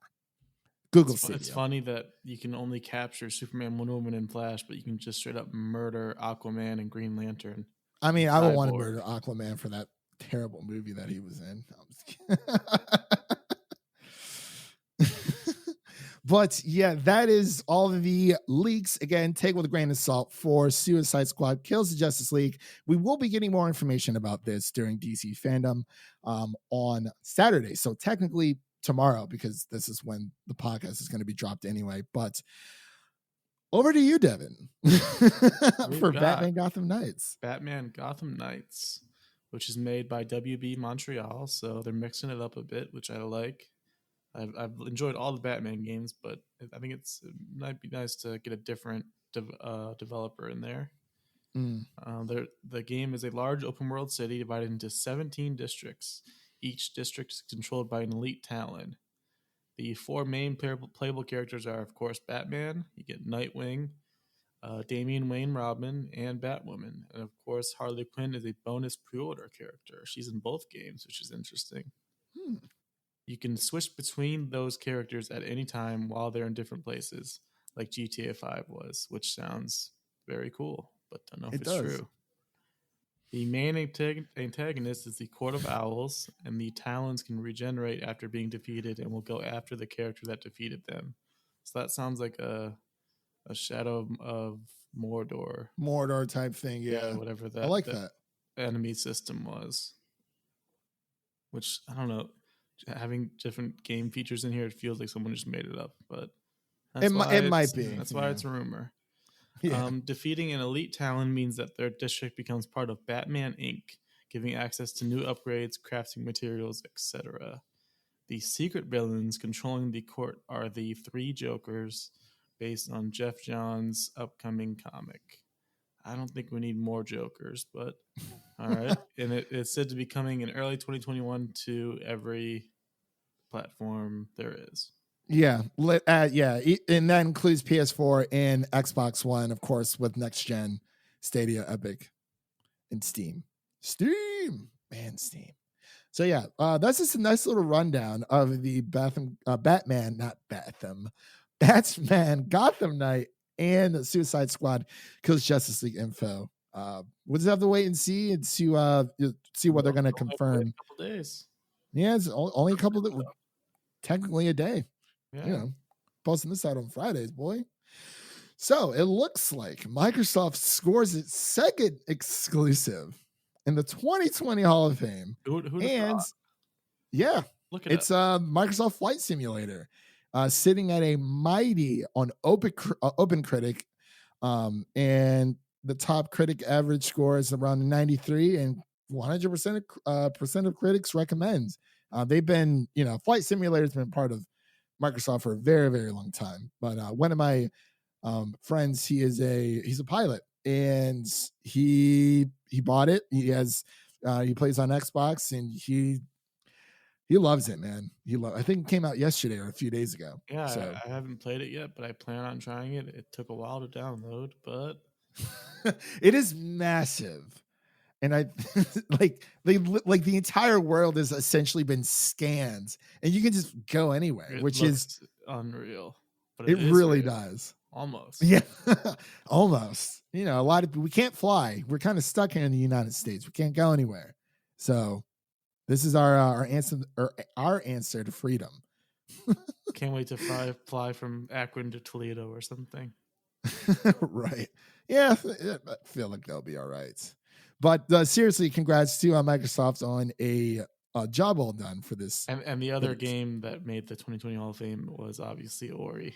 Google Stadia. It's funny that you can only capture Superman, Wonder Woman, and Flash, but you can just straight up murder Aquaman and Green Lantern. I mean, I would want to murder Aquaman for that terrible movie that he was in. But yeah, that is all of the leaks. Again, take with a grain of salt for Suicide Squad Kills the Justice League. We will be getting more information about this during DC Fandom on Saturday. So technically tomorrow, because this is when the podcast is going to be dropped anyway. But over to you, Devin, for Batman Gotham Knights. Batman Gotham Knights, which is made by WB Montreal. So they're mixing it up a bit, which I like. I've enjoyed all the Batman games, but I think it might be nice to get a different developer in there. The game is a large open world city divided into 17 districts. Each district is controlled by an elite talent. The 4 main playable characters are, of course, Batman. You get Nightwing, Damian Wayne Robin, and Batwoman. And, of course, Harley Quinn is a bonus pre-order character. She's in both games, which is interesting. You can switch between those characters at any time while they're in different places, like GTA 5 was, which sounds very cool, but don't know if it's true. The main antagonist is the Court of Owls, and the Talons can regenerate after being defeated and will go after the character that defeated them. So that sounds like a Shadow of Mordor type thing, yeah. Whatever that. I like that enemy system was. Which, I don't know, having different game features in here, it feels like someone just made it up, but it might be. That's why it's a rumor. Yeah. Defeating an elite talent means that their district becomes part of Batman Inc., giving access to new upgrades, crafting materials, etc. The secret villains controlling the court are the 3 Jokers, based on Jeff Johns' upcoming comic. I don't think we need more Jokers, but all right. And it's said to be coming in early 2021 to every platform there is. Yeah. And that includes PS4 and Xbox One, of course, with next gen, Stadia, Epic, and Steam. Steam. So yeah, that's just a nice little rundown of the Batman Gotham Knight and Suicide Squad Kills Justice League info. We'll just have to wait and see what they're going to confirm. A couple days. Yeah, it's only a couple of technically a day. Yeah. Posting this out on Fridays, boy. So it looks like Microsoft scores its second exclusive in the 2020 Hall of Fame. Who'd have And thought? yeah, Look at it's a Microsoft Flight Simulator, sitting at a mighty on OpenCritic, and the top critic average score is around 93, and 100% of critics recommend. They've been, Flight Simulator's been part of Microsoft for a very, very long time. But one of my friends, he's a pilot, and he bought it. He plays on Xbox, and he loves it, man. I think it came out yesterday or a few days ago. Yeah, so I haven't played it yet, but I plan on trying it. It took a while to download, but it is massive. And I like the entire world has essentially been scanned, and you can just go anywhere, which is unreal. But it really does. Almost. Yeah. Almost. A lot of people, we can't fly. We're kind of stuck here in the United States. We can't go anywhere. So this is our answer to freedom. Can't wait to fly from Akron to Toledo or something. Right. Yeah, I feel like they'll be all right. But seriously, congrats to Microsoft on a job well done for this. And the other game that made the 2020 Hall of Fame was obviously Ori.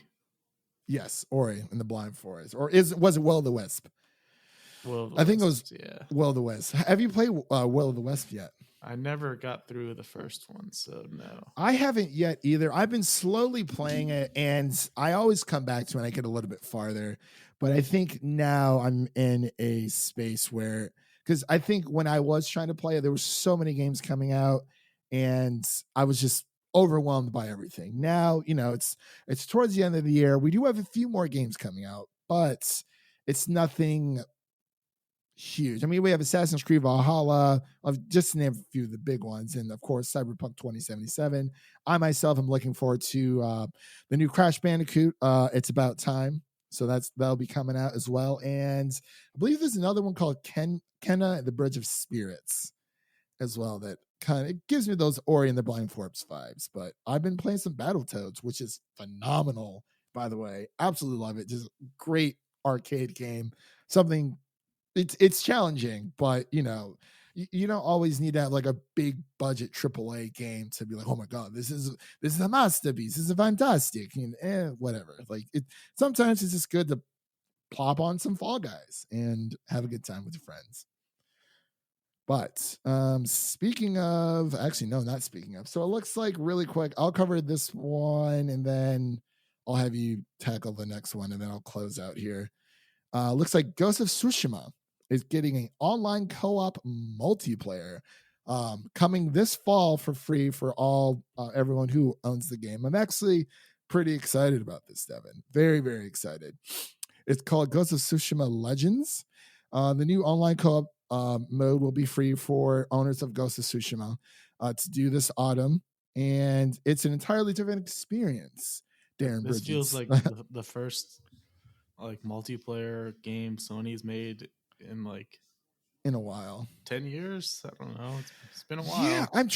Yes, Ori and the Blind Forest. Or was it Will of the Wisp? I think it was Will of the Wisp. Have you played Will of the Wisp yet? I never got through the first one, so no. I haven't yet either. I've been slowly playing it, and I always come back to it and I get a little bit farther. But I think now I'm in a space where, because I think when I was trying to play it, there were so many games coming out, and I was just overwhelmed by everything. Now, it's towards the end of the year. We do have a few more games coming out, but it's nothing huge. I mean, we have Assassin's Creed Valhalla, just to name a few of the big ones, and of course Cyberpunk 2077. I myself am looking forward to the new Crash Bandicoot. It's about time, so that'll be coming out as well. And I believe there's another one called Kenna and the Bridge of Spirits as well, that kind of gives me those Ori and the Blind Forest vibes. But I've been playing some Battletoads, which is phenomenal, by the way. Absolutely love it. Just great arcade game. Something, it's challenging, but you don't always need to have like a big budget AAA game to be like, oh my god, this is a masterpiece, this is fantastic, and whatever. Like sometimes it's just good to plop on some Fall Guys and have a good time with your friends. But speaking of, actually, no, not speaking of. So it looks like, really quick, I'll cover this one and then I'll have you tackle the next one, and then I'll close out here. Looks like Ghost of Tsushima is getting an online co-op multiplayer coming this fall for free for everyone who owns the game. I'm actually pretty excited about this, Devin. Very, very excited. It's called Ghost of Tsushima Legends. The new online co-op mode will be free for owners of Ghost of Tsushima to do this autumn, and it's an entirely different experience. Darren This Bridges. feels like the first multiplayer game Sony's made in a while. 10 years. I don't know. It's been a while. Yeah, I'm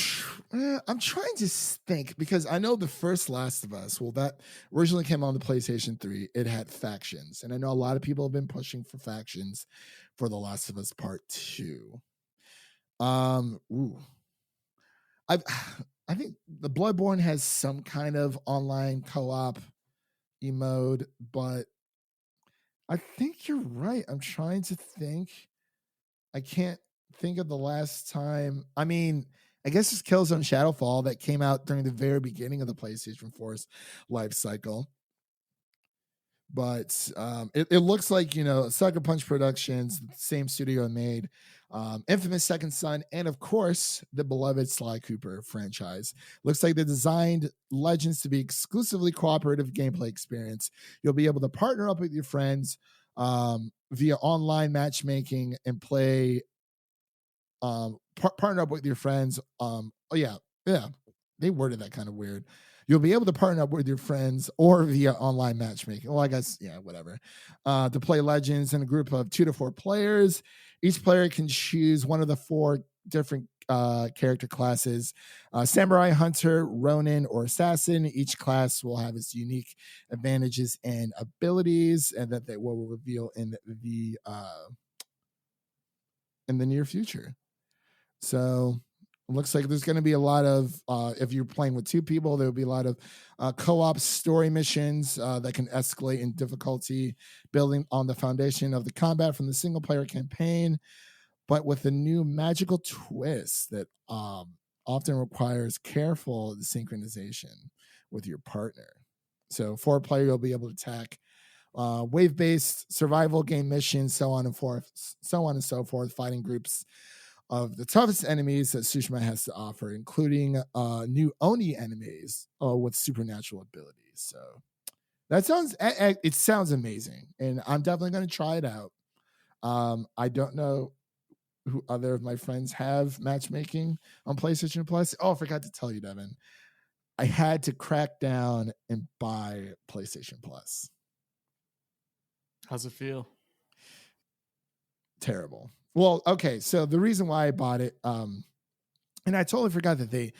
trying to think, because I know the first Last of Us, that originally came on the PlayStation 3. It had factions, and I know a lot of people have been pushing for factions for The Last of Us Part 2. I think the Bloodborne has some kind of online co-op mode, but I think you're right. I'm trying to think. I can't think of the last time. I mean, I guess it's Killzone Shadowfall that came out during the very beginning of the PlayStation 4's life cycle. But it looks like, Sucker Punch Productions, the same studio made Infamous Second Son, and of course, the beloved Sly Cooper franchise. Looks like they designed Legends to be exclusively cooperative gameplay experience. You'll be able to partner up with your friends via online matchmaking and play. Partner up with your friends. They worded that kind of weird. You'll be able to partner up with your friends or via online matchmaking. Well, I guess, whatever. To play Legends in a group of 2 to 4 players. Each player can choose one of the 4 different character classes: Samurai, Hunter, Ronin, or Assassin. Each class will have its unique advantages and abilities, and that they will reveal in the near future. So it looks like there's going to be a lot of, if you're playing with two people, there will be a lot of co-op story missions that can escalate in difficulty, building on the foundation of the combat from the single player campaign, but with a new magical twist that often requires careful synchronization with your partner. So 4-player, you'll be able to attack wave-based survival game missions, so on and so forth, fighting groups of the toughest enemies that Tsushima has to offer, including new Oni enemies with supernatural abilities. So that sounds amazing, and I'm definitely going to try it out. I don't know who other of my friends have matchmaking on PlayStation Plus. Oh, I forgot to tell you, Devin. I had to crack down and buy PlayStation Plus. How's it feel? Terrible. Well, okay. So the reason why I bought it, and I totally forgot that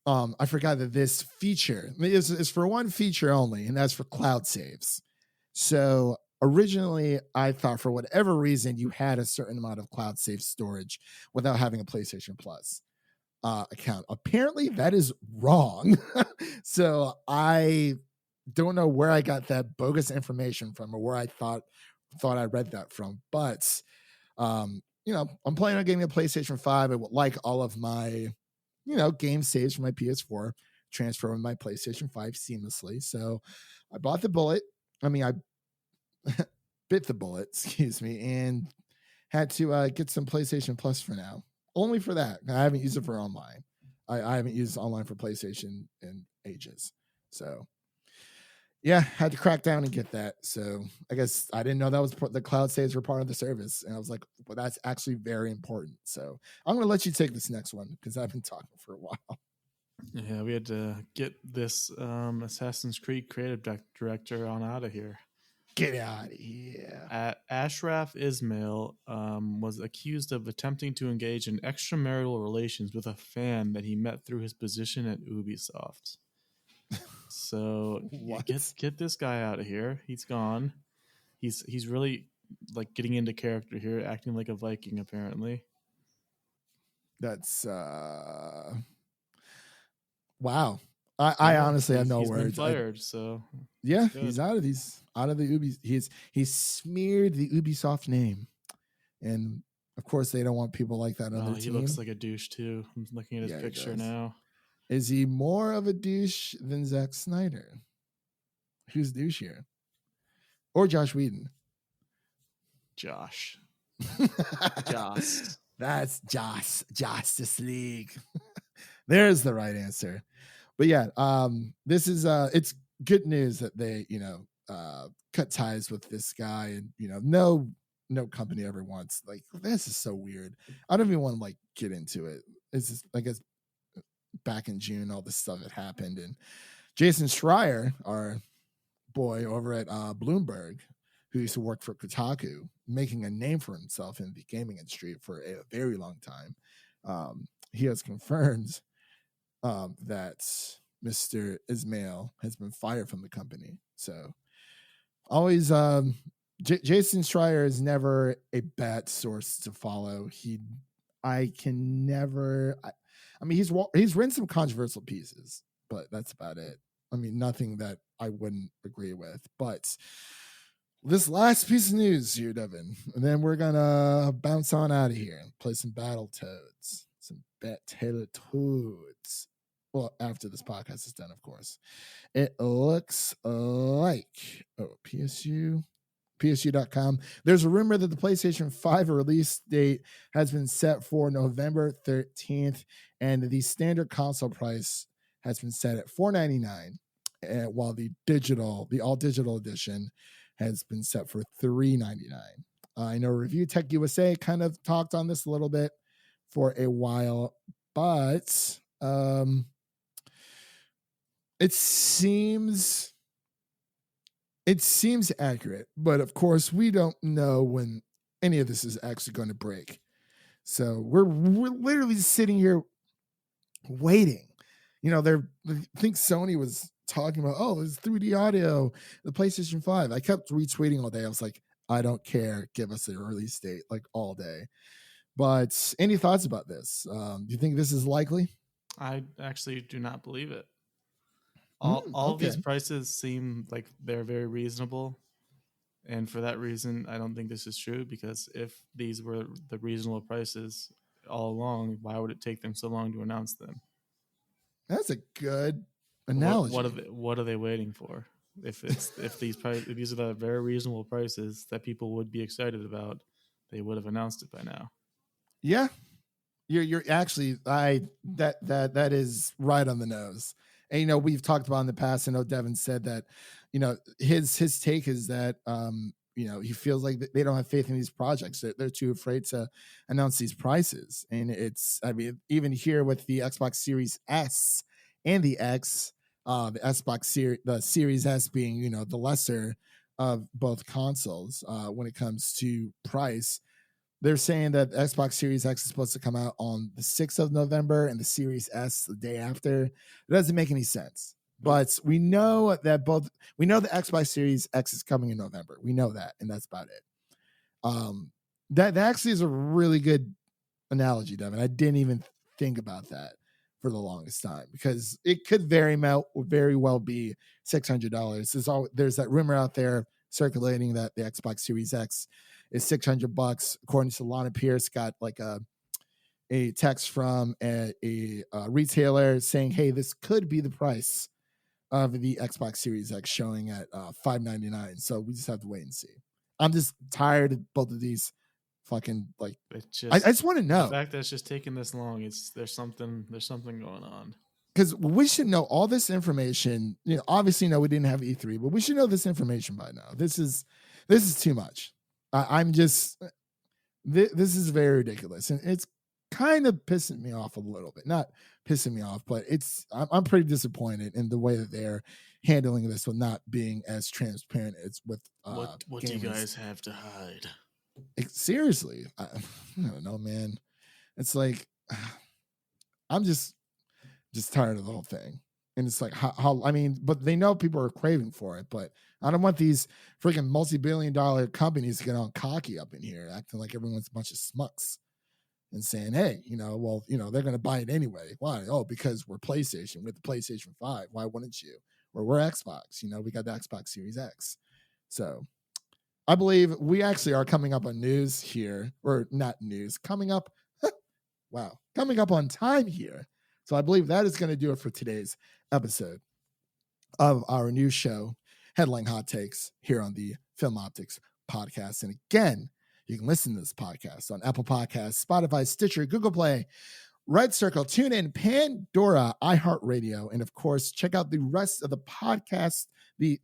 I forgot that this feature is for one feature only, and that's for cloud saves. So originally, I thought for whatever reason you had a certain amount of cloud save storage without having a PlayStation Plus account. Apparently, that is wrong. So I don't know where I got that bogus information from, or where I thought I read that from. But I'm planning on getting a PlayStation 5. I would like all of my game saves from my PS4 transfer on my PlayStation 5 seamlessly. So I bought the bullet. I bit the bullet, excuse me, and had to get some PlayStation Plus for now. Only for that. I haven't used it for online. I haven't used online for PlayStation in ages. So yeah, had to crack down and get that. So I guess I didn't know that was the cloud saves were part of the service. And I was like, well, that's actually very important. So I'm going to let you take this next one because I've been talking for a while. Yeah, we had to get this Assassin's Creed creative director on out of here. Get out of here. Ashraf Ismail was accused of attempting to engage in extramarital relations with a fan that he met through his position at Ubisoft. So get this guy out of here. He's gone. He's really like getting into character here, acting like a Viking apparently. That's wow. I honestly have no words. He's been fired, so yeah, he's out of the Ubisoft. He's smeared the Ubisoft name, and of course they don't want people like that on their team. He looks like a douche too. I'm looking at his picture now. Is he more of a douche than Zack Snyder? Who's douchier? Or Josh Whedon? Josh. That's Josh. Justice League. There's the right answer. But yeah, this is it's good news that they, cut ties with this guy, and no company ever wants, like, this is so weird. I don't even want to get into it. It's just, I guess back in June, all this stuff had happened, and Jason Schreier, our boy over at Bloomberg, who used to work for Kotaku, making a name for himself in the gaming industry for a very long time, he has confirmed that Mr. Ismail has been fired from the company. So always, Jason Schreier is never a bad source to follow. He's written some controversial pieces, but that's about it. Nothing that I wouldn't agree with. But this last piece of news here, Devin, and then we're gonna bounce on out of here and play some Battletoads. Well, after this podcast is done, of course. It looks like PSU.com. There's a rumor that the PlayStation 5 release date has been set for November 13th, and the standard console price has been set at $499, while the all digital edition has been set for $399. I know Review Tech USA kind of talked on this a little bit for a while, but it seems accurate. But of course, we don't know when any of this is actually going to break. So we're literally sitting here waiting. I think Sony was talking about, oh, there's 3D audio, the PlayStation 5. I kept retweeting all day. I was like, I don't care. Give us a release date, like all day. But any thoughts about this? Do you think this is likely? I actually do not believe it. All of these prices seem like they're very reasonable. And for that reason, I don't think this is true, because if these were the reasonable prices all along, why would it take them so long to announce them? That's a good analogy. What are they waiting for? If these are the very reasonable prices that people would be excited about, they would have announced it by now. Yeah, you're actually that is right on the nose. And we've talked about in the past. I know Devin said that his take is that he feels like they don't have faith in these projects. They're too afraid to announce these prices. And even here with the Xbox Series S and the X, the Series S being the lesser of both consoles when it comes to price. They're saying that the Xbox Series X is supposed to come out on the 6th of November and the Series S the day after. It doesn't make any sense. But we know the Xbox Series X is coming in November. We know that, and that's about it. That actually is a really good analogy, Devin. I didn't even think about that for the longest time, because it could very well be $600. There's that rumor out there circulating that the Xbox Series X is $600. According to Lana Pierce, got like a text from a retailer saying, hey, this could be the price of the Xbox Series X, showing at $599. So we just have to wait and see. I'm just tired of both of these fucking I just want to know. The fact that it's just taking this long, there's something going on. Because we should know all this information. Obviously, we didn't have E3, but we should know this information by now. This is too much. This is very ridiculous, and it's kind of pissing me off a little bit. Not pissing me off, but I'm pretty disappointed in the way that they're handling this, with not being as transparent as with what do you guys have to hide? Seriously, I don't know, man. It's like I'm just tired of the whole thing. And it's like, but they know people are craving for it, but I don't want these freaking multi-billion-dollar companies to get on cocky up in here, acting like everyone's a bunch of smucks and saying, hey, they're going to buy it anyway. Why? Oh, because we're PlayStation with the PlayStation 5. Why wouldn't you? Or we're Xbox, we got the Xbox Series X. So I believe we actually are coming up on news here, or not news, coming up on time here. So I believe that is going to do it for today's episode of our new show, Headline Hot Takes, here on the Film Optix Podcast. And again, you can listen to this podcast on Apple Podcasts, Spotify, Stitcher, Google Play, Red Circle, TuneIn, Pandora, iHeart Radio, and of course, check out the rest of the podcast, the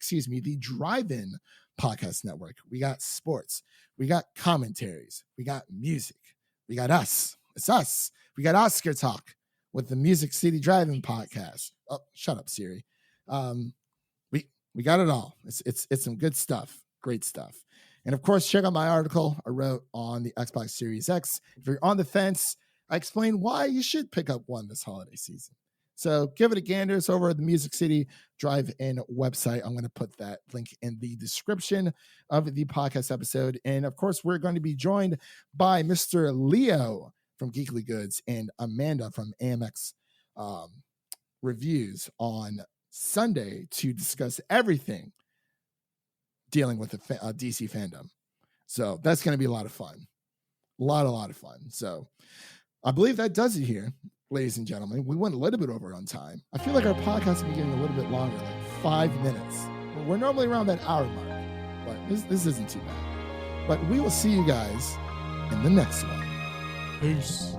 Drive-In Podcast Network. We got sports, we got commentaries, we got music, we got us. It's us. We got Oscar Talk with the Music City Drive-In Podcast. Oh, shut up, Siri. We got it all. It's some good stuff, great stuff. And of course, check out my article I wrote on the Xbox Series X. If you're on the fence, I explain why you should pick up one this holiday season. So give it a gander. It's over at the Music City Drive-In website. I'm going to put that link in the description of the podcast episode. And of course, we're going to be joined by Mr. Leo from Geekly Goods and Amanda from AMX Reviews on Sunday to discuss everything dealing with the DC fandom. So that's going to be a lot of fun. A lot of fun. So I believe that does it here, ladies and gentlemen. We went a little bit over on time. I feel like our podcast will be getting a little bit longer, like 5 minutes. We're normally around that hour mark, but this isn't too bad. But we will see you guys in the next one. Peace.